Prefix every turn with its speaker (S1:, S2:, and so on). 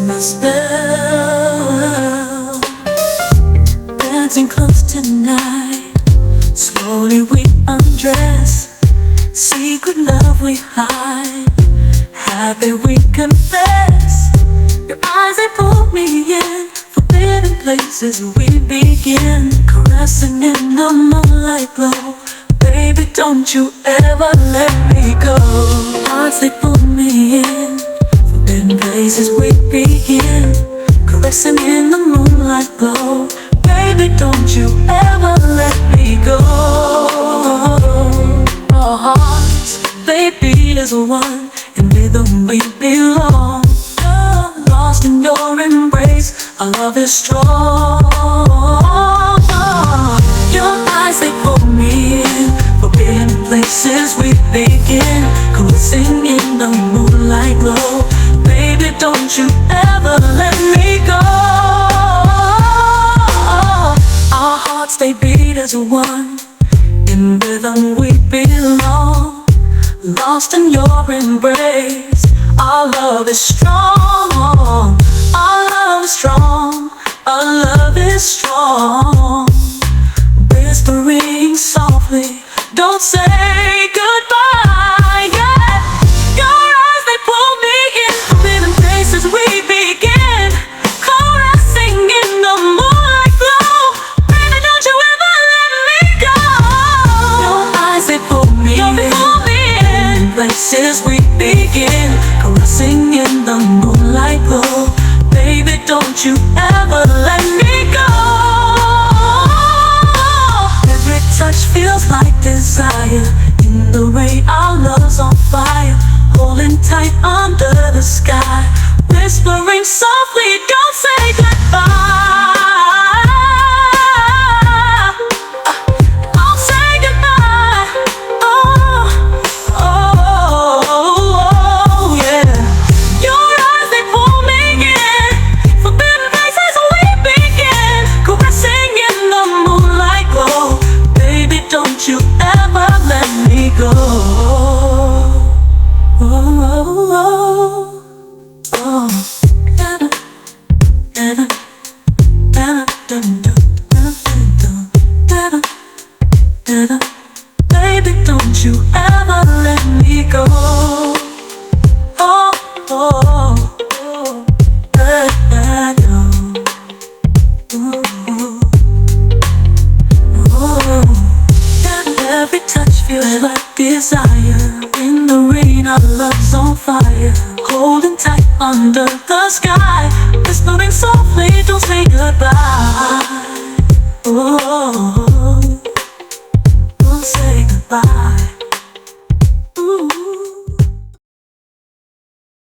S1: Christmas bell. Dancing close tonight, slowly we undress. Secret love we hide, happy we confess. Your eyes, they pull me in, forbidden places we begin. Caressing in the moonlight glow, baby, don't you ever let me go. Hearts, they pull me in, forbidden places we begin. Caressing in the moonlight glow, baby, don't you ever let me go. Our hearts, they beat as one, in rhythm we belong. Lost in your embrace, our love is strong. Your eyes, they pull me in, forbidden places we begin. Caressing in the moonlight glow, baby, don't you ever let me go. Our hearts, they beat as one, in rhythm we belong. Lost in your embrace, our love is strong. Our love is strong. Our love is strong. Whispering softly, don't say goodbye. Yeah. Your eyes, they pull me in, forbidden places we begin. Caressing in the moonlight glow, baby, don't you ever let me go. Your eyes, they pull me in, places we begin. Caressing in the moonlight glow, baby, don't you ever let me go. Every touch feels like desire. In the rain, our love's on fire. Holding tight under the sky, whispering softly, don't say goodbye. Don't you ever let me go. Oh, oh, oh, oh. Baby, don't you ever let me go. Oh, oh, oh. Every touch feels like desire. In the rain, our love's on fire. Holding tight under the sky, whispering softly, don't say goodbye. Oh, don't say goodbye.